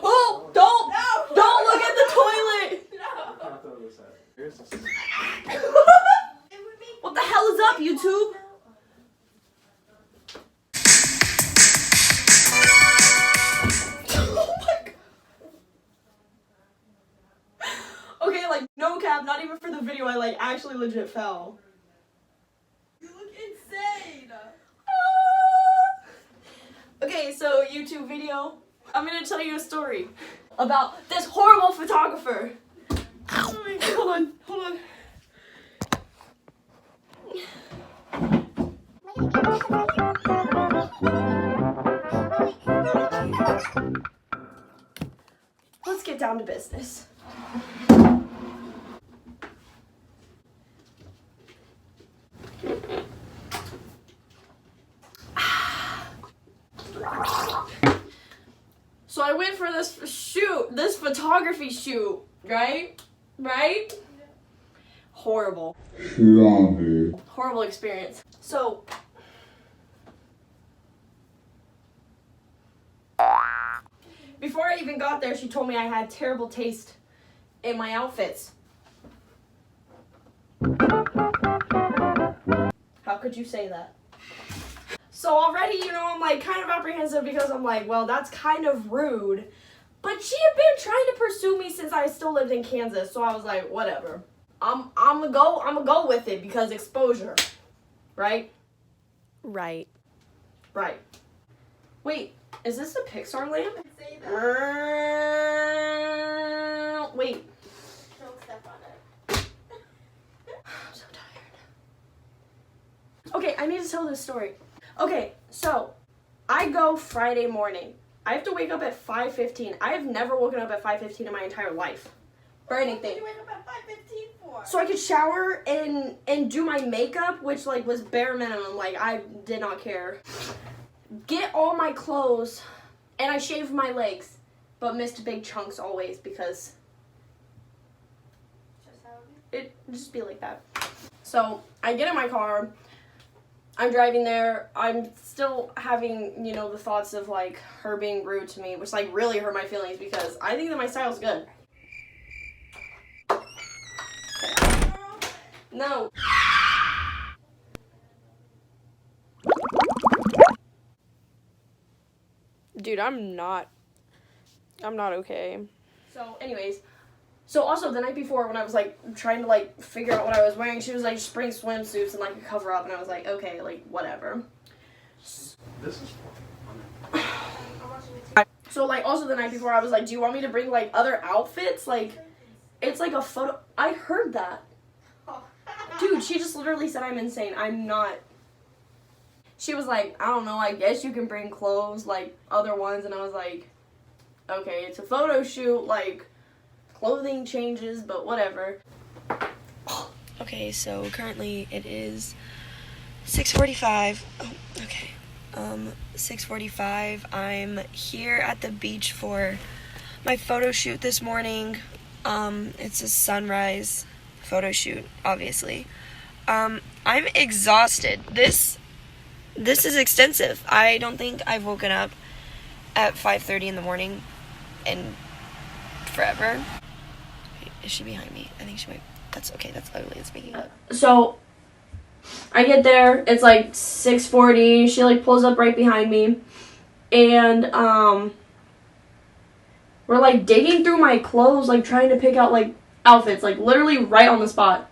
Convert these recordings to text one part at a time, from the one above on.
Oh, don't look at the toilet. What the hell is up, YouTube? Oh my God. Okay, like, no cap, not even for the video, I like actually legit fell. You look insane. Okay, so YouTube video, I'm gonna tell you a story about this horrible photographer. Hold on. Let's get down to business. So I went for this photography shoot, right? Horrible. Horrible experience. So, before I even got there, she told me I had terrible taste in my outfits. How could you say that? So already, I'm like kind of apprehensive because I'm like, well, that's kind of rude. But she had been trying to pursue me since I still lived in Kansas, so I was like, whatever. I'm gonna go with it because exposure, right? Right. Wait, is this a Pixar lamp? Say that. Wait. Don't step on it. I'm so tired. Okay, I need to tell this story. Okay, so I go Friday morning. I have to wake up at 5:15. I have never woken up at 5:15 in my entire life for anything. What did you wake up at 5:15 for? So I could shower and do my makeup, which like was bare minimum. Like I did not care. Get all my clothes, and I shaved my legs, but missed big chunks always because it just be like that. So I get in my car. I'm driving there. I'm still having, the thoughts of like her being rude to me, which like really hurt my feelings because I think that my style's good. No. Dude, I'm not okay. So anyways, also the night before when I was like trying to like figure out what I was wearing, she was like spring swimsuits and like a cover up, and I was like, okay, like whatever. This is So like also the night before I was like, do you want me to bring like other outfits? Like it's like a photo. I heard that. Dude, she just literally said I'm insane. I'm not. She was like, I don't know, I guess you can bring clothes, like other ones, and I was like, okay, it's a photo shoot, like clothing changes, but whatever. Okay, so currently it is 6:45. Oh, okay. 6:45. I'm here at the beach for my photo shoot this morning. It's a sunrise photo shoot, obviously. I'm exhausted. This is extensive. I don't think I've woken up at 5:30 in the morning in forever. Wait, is she behind me? I think she might. That's okay. That's ugly. It's making up. So I get there, it's like 6:40, she like pulls up right behind me, and we're like digging through my clothes, like trying to pick out like outfits, like literally right on the spot.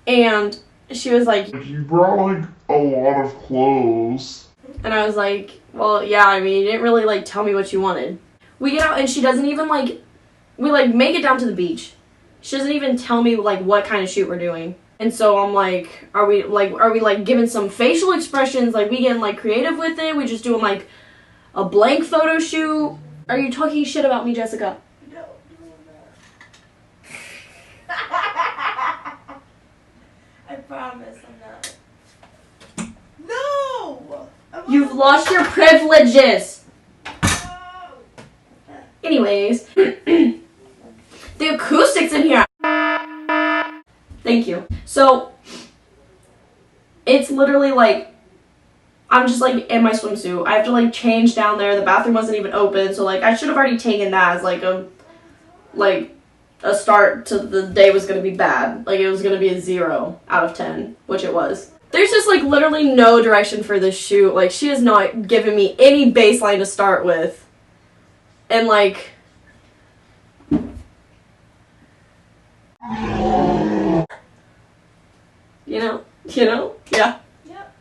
And she was like, you brought like a lot of clothes. and I was like, well, yeah, I mean, you didn't really like tell me what you wanted. We get out and she doesn't even like, we like make it down to the beach. She doesn't even tell me like what kind of shoot we're doing. And so I'm like, are we like giving some facial expressions? Like we getting like creative with it? We just doing like a blank photo shoot? Are you talking shit about me, Jessica? No. I promise I'm not. No! You've lost your privileges. No! Anyways, the acoustics in here. Thank you. So, it's literally like I'm just like in my swimsuit. I have to like change down there. The bathroom wasn't even open, so like I should have already taken that as like a start to the day was gonna be bad. Like it was gonna be a 0 out of 10, which it was. There's just like literally no direction for this shoot. Like she has not given me any baseline to start with. And like you know, yeah. Yep.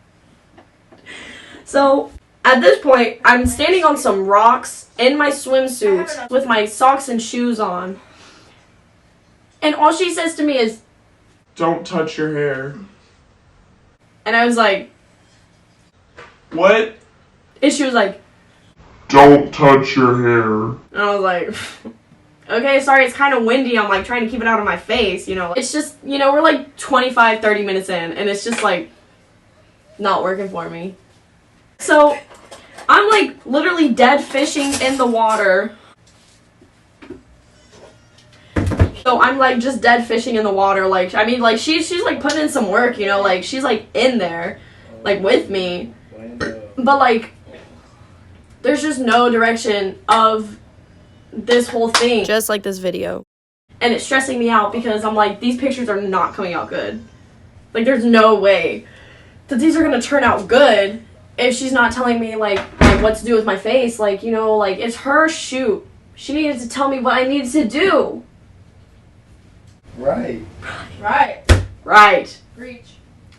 So at this point, I'm standing on some rocks in my swimsuit with my socks and shoes on. And all she says to me is, Don't touch your hair. and I was like, What? and she was like, Don't touch your hair. and I was like, okay, sorry, it's kind of windy. I'm like trying to keep it out of my face, you know. It's just, you know, we're like 25, 30 minutes in, and it's just like not working for me. So I'm like literally dead fishing in the water. So I'm like just dead fishing in the water. Like, I mean, like she's like putting in some work, you know, like she's like in there, like with me. But like, there's just no direction of this whole thing. Just like this video. And it's stressing me out because I'm like, these pictures are not coming out good. Like, there's no way that these are gonna turn out good if she's not telling me like what to do with my face. Like, you know, like it's her shoot. She needed to tell me what I needed to do. Right. Right. Reach.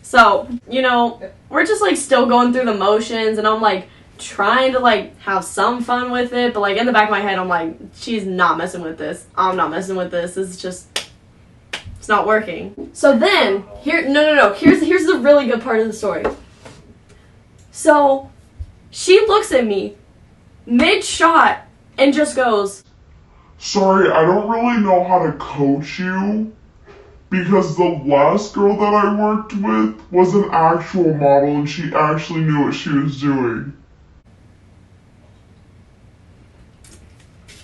So, you know, we're just like still going through the motions, and I'm like trying to like have some fun with it, but like in the back of my head I'm like, she's not messing with this. I'm not messing with this. This is just, it's not working. So then here's the really good part of the story. So she looks at me mid shot and just goes, Sorry, I don't really know how to coach you. Because the last girl that I worked with was an actual model and she actually knew what she was doing.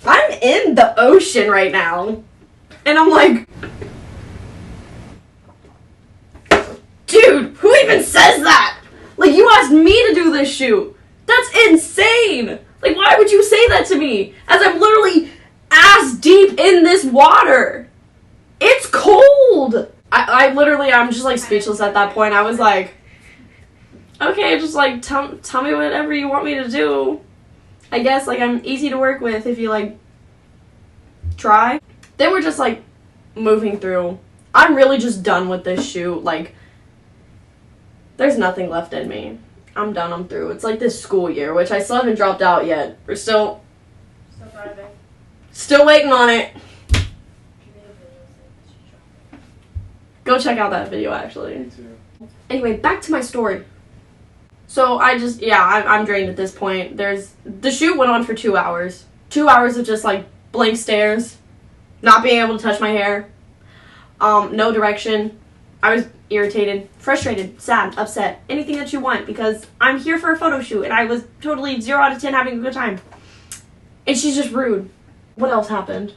I'm in the ocean right now. And I'm like, dude, who even says that? Like, you asked me to do this shoot. That's insane. Like, why would you say that to me? As I'm literally ass deep in this water. It's cold. I'm just like speechless at that point. I was like, okay, just like tell me whatever you want me to do. I guess like I'm easy to work with if you like try. Then we're just like moving through. I'm really just done with this shoot. Like, there's nothing left in me. I'm done. I'm through. It's like this school year, which I still haven't dropped out yet. We're still thriving. still waiting on it. Go check out that video, actually. Anyway, back to my story. So I'm drained at this point. The shoot went on for 2 hours. 2 hours of just like blank stares, not being able to touch my hair, no direction. I was irritated, frustrated, sad, upset, anything that you want, because I'm here for a photo shoot and I was totally 0 out of 10 having a good time. And she's just rude. What else happened?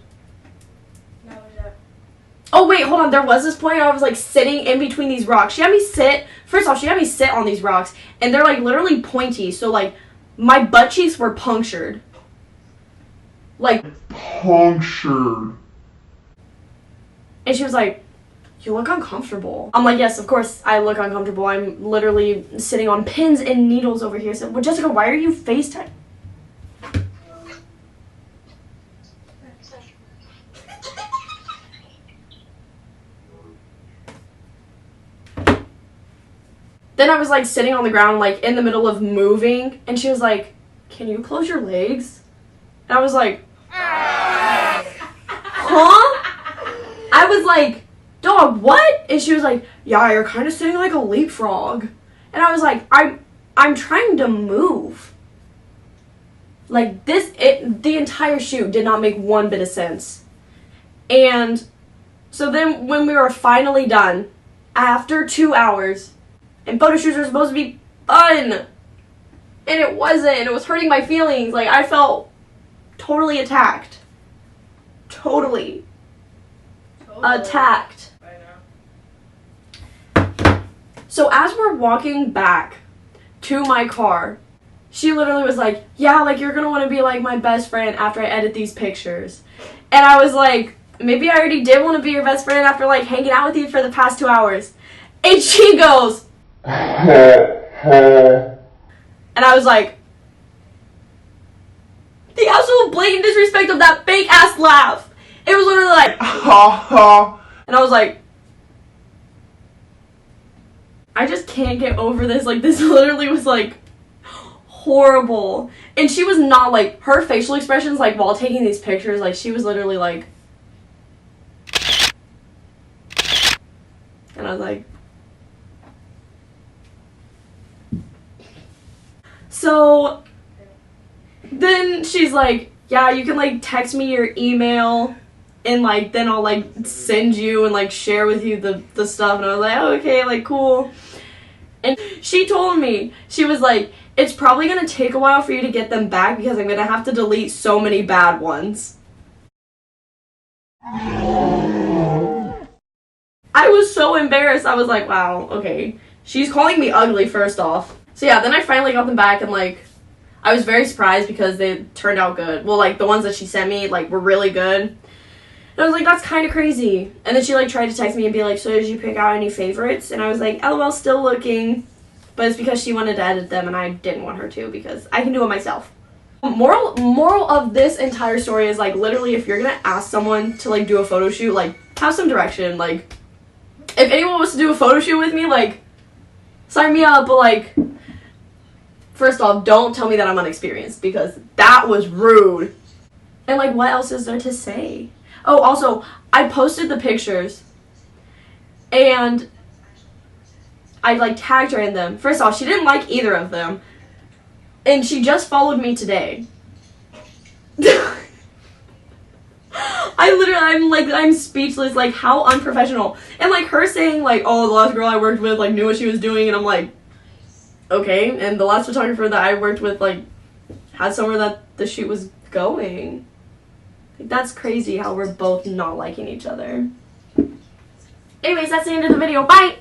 Oh, wait, hold on. There was this point I was, like, sitting in between these rocks. She had me sit on these rocks, and they're, like, literally pointy. So, like, my butt cheeks were punctured. Like, Punctured. and she was like, you look uncomfortable. I'm like, yes, of course I look uncomfortable. I'm literally sitting on pins and needles over here. So, well, Jessica, why are you FaceTime? Then I was like sitting on the ground, like in the middle of moving, and she was like, can you close your legs? And I was like, huh? I was like, dog, what? And she was like, yeah, you're kind of sitting like a leapfrog. And I was like, I'm trying to move. Like the entire shoot did not make one bit of sense. And so then when we were finally done, after 2 hours, and photo shoots are supposed to be fun, and it wasn't, and it was hurting my feelings. Like, I felt totally attacked. Totally attacked. So as we're walking back to my car. She literally was like, yeah, like, you're gonna want to be, like, my best friend after I edit these pictures. And I was like, maybe I already did want to be your best friend after, like, hanging out with you for the past 2 hours. And she goes, and I was like, the absolute blatant disrespect of that fake ass laugh. It was literally like, ha ha. And I was like, I just can't get over this. Like, this literally was like horrible. And she was not like, her facial expressions, like, while taking these pictures, like, she was literally like, and I was like, so then she's like, yeah, you can, like, text me your email and, like, then I'll, like, send you and, like, share with you the stuff. And I was like, oh, okay, like, cool. And she told me, she was like, it's probably gonna take a while for you to get them back because I'm gonna have to delete so many bad ones. I was so embarrassed. I was like, wow, okay. She's calling me ugly, first off. So yeah, then I finally got them back, and, like, I was very surprised because they turned out good. Well, like, the ones that she sent me, like, were really good. And I was like, that's kind of crazy. And then she, like, tried to text me and be like, so did you pick out any favorites? And I was like, LOL, still looking. But it's because she wanted to edit them and I didn't want her to because I can do it myself. Moral of this entire story is, like, literally, if you're gonna ask someone to, like, do a photo shoot, like, have some direction. Like, if anyone wants to do a photo shoot with me, like, sign me up, but, like, first off, don't tell me that I'm unexperienced because that was rude. And, like, what else is there to say? Oh, also, I posted the pictures and I, like, tagged her in them. First off, she didn't like either of them. And she just followed me today. I'm speechless. Like, how unprofessional. And, like, her saying, like, oh, the last girl I worked with, like, knew what she was doing. And I'm like, okay. And the last photographer that I worked with, like, had somewhere that the shoot was going. Like, that's crazy how we're both not liking each other. Anyways, that's the end of the video. Bye!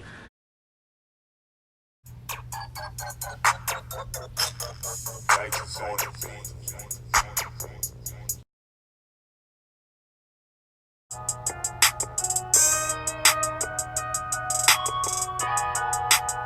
Like